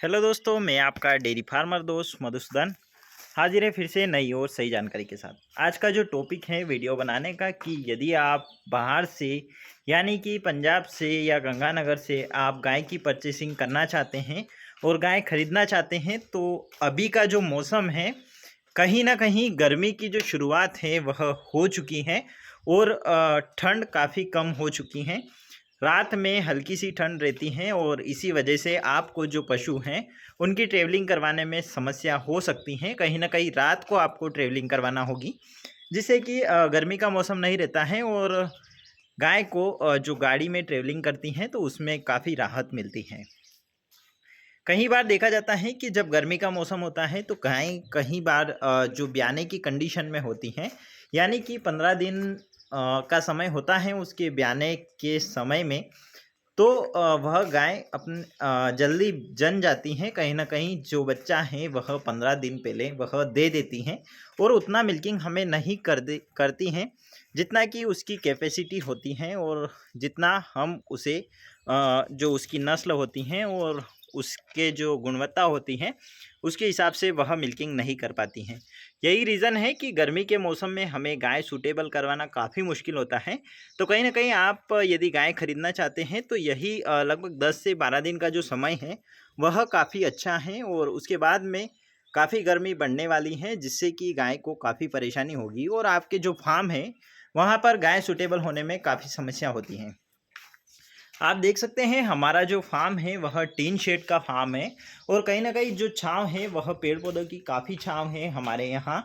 Hello दोस्तों, मैं आपका डेयरी फार्मर दोस्त मधुसूदन हाजिर है फिर से नई और सही जानकारी के साथ। आज का जो टॉपिक है वीडियो बनाने का कि यदि आप बाहर से यानी कि पंजाब से या गंगानगर से आप गाय की परचेसिंग करना चाहते हैं और गाय खरीदना चाहते हैं तो अभी का जो मौसम है कहीं ना कहीं गर्मी की जो शुरुआत है वह हो चुकी है और ठंड काफ़ी कम हो चुकी है। रात में हल्की सी ठंड रहती है और इसी वजह से आपको जो पशु हैं उनकी ट्रैवलिंग करवाने में समस्या हो सकती है। कहीं ना कहीं रात को आपको ट्रैवलिंग करवाना होगी जिससे कि गर्मी का मौसम नहीं रहता है और गाय को जो गाड़ी में ट्रैवलिंग करती हैं तो उसमें काफ़ी राहत मिलती है। कई बार देखा जाता है कि जब गर्मी का मौसम होता है तो गाय कई बार जो ब्याने की कंडीशन में होती हैं, यानी कि 15 दिन का समय होता है उसके ब्याने के समय में, तो वह गाय जल्दी जन जाती हैं। कहीं न कहीं जो बच्चा है वह 15 दिन पहले वह दे देती हैं और उतना मिल्किंग हमें नहीं करती हैं जितना कि उसकी कैपेसिटी होती है और जितना हम उसे जो उसकी नस्ल होती हैं और उसके जो गुणवत्ता होती हैं उसके हिसाब से वह मिल्किंग नहीं कर पाती हैं। यही रीज़न है कि गर्मी के मौसम में हमें गाय सूटेबल करवाना काफ़ी मुश्किल होता है। तो कहीं न कहीं आप यदि गाय खरीदना चाहते हैं तो यही लगभग 10 से 12 दिन का जो समय है वह काफ़ी अच्छा है और उसके बाद में काफ़ी गर्मी बढ़ने वाली है जिससे कि गाय को काफ़ी परेशानी होगी और आपके जो फार्म है वहाँ पर गाय सूटेबल होने में काफ़ी समस्या होती हैं। आप देख सकते हैं हमारा जो फार्म है वह टीन शेड का फार्म है और कहीं ना कहीं जो छांव है वह पेड़ पौधों की काफ़ी छांव है हमारे यहाँ,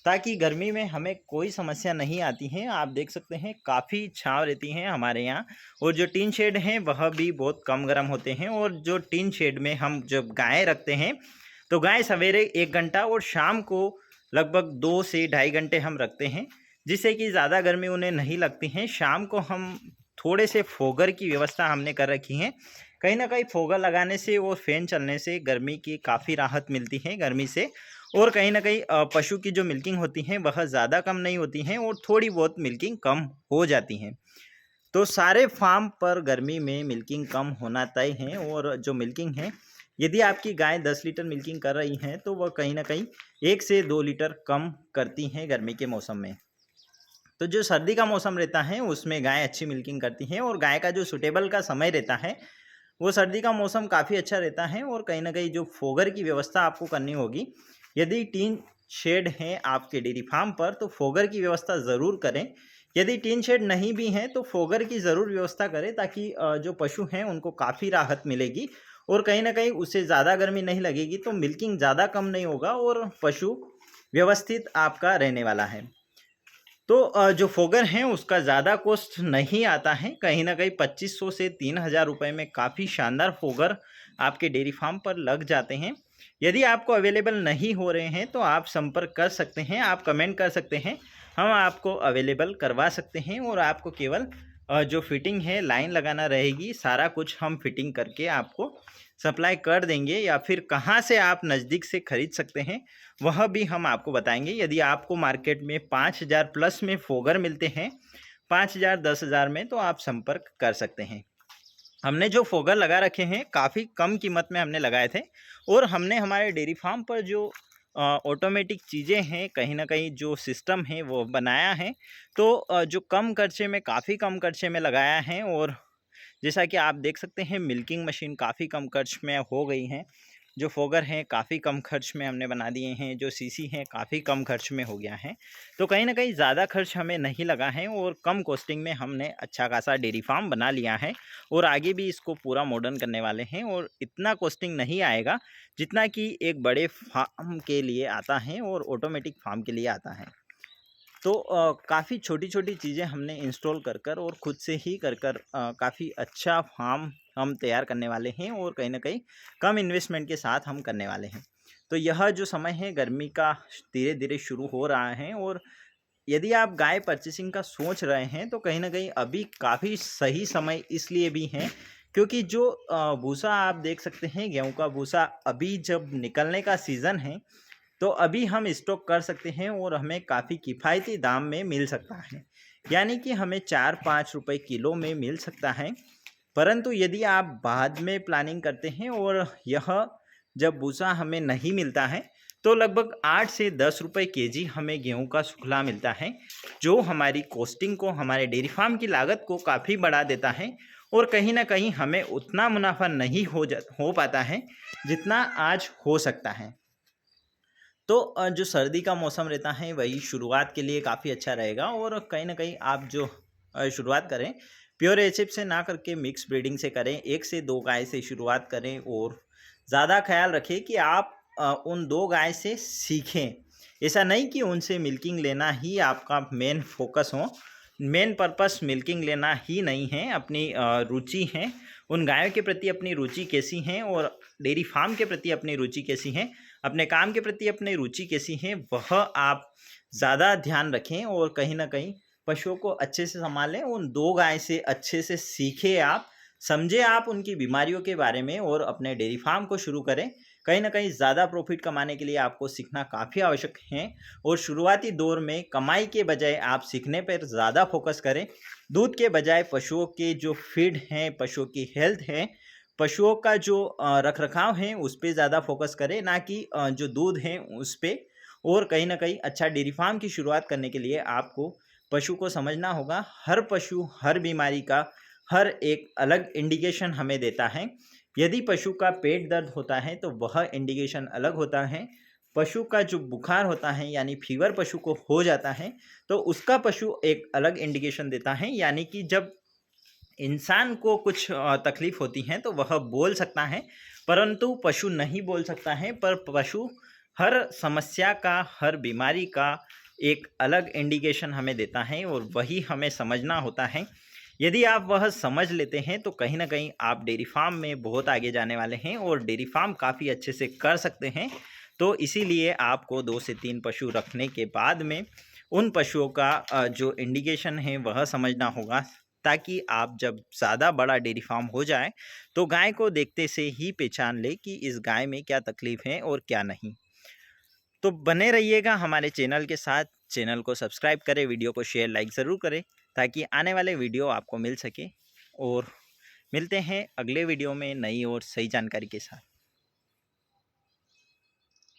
ताकि गर्मी में हमें कोई समस्या नहीं आती है। आप देख सकते हैं काफ़ी छांव रहती है हमारे यहाँ और जो टीन शेड हैं वह भी बहुत कम गर्म होते हैं। और जो टीन शेड में हम जब गाय रखते हैं तो गाय सवेरे 1 घंटा और शाम को लगभग 2 से ढाई घंटे हम रखते हैं जिससे कि ज़्यादा गर्मी उन्हें नहीं लगती है। शाम को हम थोड़े से फोगर की व्यवस्था हमने कर रखी है। कहीं ना कहीं फोगर लगाने से और फैन चलने से गर्मी की काफ़ी राहत मिलती है गर्मी से। और कहीं ना कहीं पशु की जो मिल्किंग होती है वह ज़्यादा कम नहीं होती हैं और थोड़ी बहुत मिल्किंग कम हो जाती हैं। तो सारे फार्म पर गर्मी में मिल्किंग कम होना तय है। और जो मिल्किंग है, यदि आपकी गाय 10 लीटर मिल्किंग कर रही हैं तो वह कहीं ना कहीं 1 से 2 लीटर कम करती हैं गर्मी के मौसम में। तो जो सर्दी का मौसम रहता है उसमें गाय अच्छी मिल्किंग करती हैं और गाय का जो सूटेबल का समय रहता है वो सर्दी का मौसम काफ़ी अच्छा रहता है। और कहीं ना कहीं जो फोगर की व्यवस्था आपको करनी होगी, यदि टीन शेड है आपके डेयरी फार्म पर तो फोगर की व्यवस्था ज़रूर करें। यदि टीन शेड नहीं भी हैं तो फोगर की ज़रूर व्यवस्था करें ताकि जो पशु हैं उनको काफ़ी राहत मिलेगी और कहीं ना कहीं उससे ज़्यादा गर्मी नहीं लगेगी तो मिल्किंग ज़्यादा कम नहीं होगा और पशु व्यवस्थित आपका रहने वाला है। तो जो फोगर हैं उसका ज़्यादा कॉस्ट नहीं आता है। कहीं न कहीं 2500 से 3000 रुपए में काफ़ी शानदार फोगर आपके डेयरी फार्म पर लग जाते हैं। यदि आपको अवेलेबल नहीं हो रहे हैं तो आप संपर्क कर सकते हैं, आप कमेंट कर सकते हैं, हम आपको अवेलेबल करवा सकते हैं। और आपको केवल जो फिटिंग है लाइन लगाना रहेगी, सारा कुछ हम फिटिंग करके आपको सप्लाई कर देंगे। या फिर कहाँ से आप नज़दीक से ख़रीद सकते हैं वह भी हम आपको बताएंगे। यदि आपको मार्केट में 5000 प्लस में फोगर मिलते हैं, 5000 10,000 में, तो आप संपर्क कर सकते हैं। हमने जो फोगर लगा रखे हैं काफ़ी कम कीमत में हमने लगाए थे और हमने हमारे डेयरी फार्म पर जो ऑटोमेटिक चीज़ें हैं, कहीं ना कहीं जो सिस्टम है वो बनाया है। तो जो कम खर्चे में, काफ़ी कम खर्चे में लगाया है। और जैसा कि आप देख सकते हैं मिल्किंग मशीन काफ़ी कम खर्च में हो गई हैं, जो फोगर हैं काफ़ी कम खर्च में हमने बना दिए हैं, जो सीसी हैं काफ़ी कम खर्च में हो गया है। तो कहीं ना कहीं ज़्यादा खर्च हमें नहीं लगा है और कम कॉस्टिंग में हमने अच्छा खासा डेयरी फार्म बना लिया है और आगे भी इसको पूरा मॉडर्न करने वाले हैं। और इतना कॉस्टिंग नहीं आएगा जितना कि एक बड़े फार्म के लिए आता है और ऑटोमेटिक फार्म के लिए आता है। तो काफ़ी छोटी-छोटी चीज़ें हमने इंस्टॉल कर कर और खुद से ही कर कर काफ़ी अच्छा फार्म हम तैयार करने वाले हैं और कहीं न कहीं कम इन्वेस्टमेंट के साथ हम करने वाले हैं। तो यह जो समय है गर्मी का धीरे-धीरे शुरू हो रहा है और यदि आप गाय परचेसिंग का सोच रहे हैं तो कहीं न कहीं अभी काफ़ी सही समय इसलिए भी है क्योंकि जो भूसा आप देख सकते हैं, गेहूँ का भूसा अभी जब निकलने का सीज़न है तो अभी हम स्टॉक कर सकते हैं और हमें काफ़ी किफ़ायती दाम में मिल सकता है। यानी कि हमें 4-5 रुपए किलो में मिल सकता है। परंतु यदि आप बाद में प्लानिंग करते हैं और यह जब भूसा हमें नहीं मिलता है तो लगभग 8 से 10 रुपये केजी हमें गेहूं का सुखला मिलता है, जो हमारी कॉस्टिंग को, हमारे डेयरी फार्म की लागत को काफ़ी बढ़ा देता है और कहीं ना कहीं हमें उतना मुनाफा नहीं हो पाता है जितना आज हो सकता है। तो जो सर्दी का मौसम रहता है वही शुरुआत के लिए काफ़ी अच्छा रहेगा और कहीं ना कहीं आप जो शुरुआत करें प्योर एचएफ से ना करके मिक्स ब्रीडिंग से करें, 1 से 2 गाय से शुरुआत करें और ज़्यादा ख्याल रखें कि आप उन 2 गाय से सीखें। ऐसा नहीं कि उनसे मिल्किंग लेना ही आपका मेन फोकस हो, मेन पर्पस मिल्किंग लेना ही नहीं है। अपनी रुचि है, उन गायों के प्रति अपनी रुचि कैसी है और डेयरी फार्म के प्रति अपनी रुचि कैसी है, अपने काम के प्रति अपनी रुचि कैसी है, वह आप ज़्यादा ध्यान रखें और कहीं ना कहीं पशुओं को अच्छे से संभालें। उन 2 गाय से अच्छे से सीखें, आप समझें आप उनकी बीमारियों के बारे में और अपने डेयरी फार्म को शुरू करें। कहीं ना कहीं ज़्यादा प्रॉफिट कमाने के लिए आपको सीखना काफ़ी आवश्यक है और शुरुआती दौर में कमाई के बजाय आप सीखने पर ज़्यादा फोकस करें। दूध के बजाय पशुओं के जो फीड हैं, पशुओं की हेल्थ है, पशुओं का जो रख रखाव है उस पर ज़्यादा फोकस करें, ना कि जो दूध है उस पर। और कहीं ना कहीं अच्छा डेयरी फार्म की शुरुआत करने के लिए आपको पशु को समझना होगा। हर पशु हर बीमारी का हर एक अलग इंडिकेशन हमें देता है। यदि पशु का पेट दर्द होता है तो वह इंडिकेशन अलग होता है। पशु का जो बुखार होता है यानी फीवर पशु को हो जाता है तो उसका पशु एक अलग इंडिकेशन देता है। यानी कि जब इंसान को कुछ तकलीफ होती है तो वह बोल सकता है, परंतु पशु नहीं बोल सकता है। पर पशु हर समस्या का, हर बीमारी का एक अलग इंडिकेशन हमें देता है और वही हमें समझना होता है। यदि आप वह समझ लेते हैं तो कहीं ना कहीं आप डेयरी फार्म में बहुत आगे जाने वाले हैं और डेयरी फार्म काफ़ी अच्छे से कर सकते हैं। तो इसीलिए आपको 2 से 3 पशु रखने के बाद में उन पशुओं का जो इंडिकेशन है वह समझना होगा, ताकि आप जब ज़्यादा बड़ा डेयरी फार्म हो जाए तो गाय को देखते से ही पहचान ले कि इस गाय में क्या तकलीफ़ है और क्या नहीं। तो बने रहिएगा हमारे चैनल के साथ। चैनल को सब्सक्राइब करें, वीडियो को शेयर लाइक ज़रूर करें ताकि आने वाले वीडियो आपको मिल सके। और मिलते हैं अगले वीडियो में नई और सही जानकारी के साथ।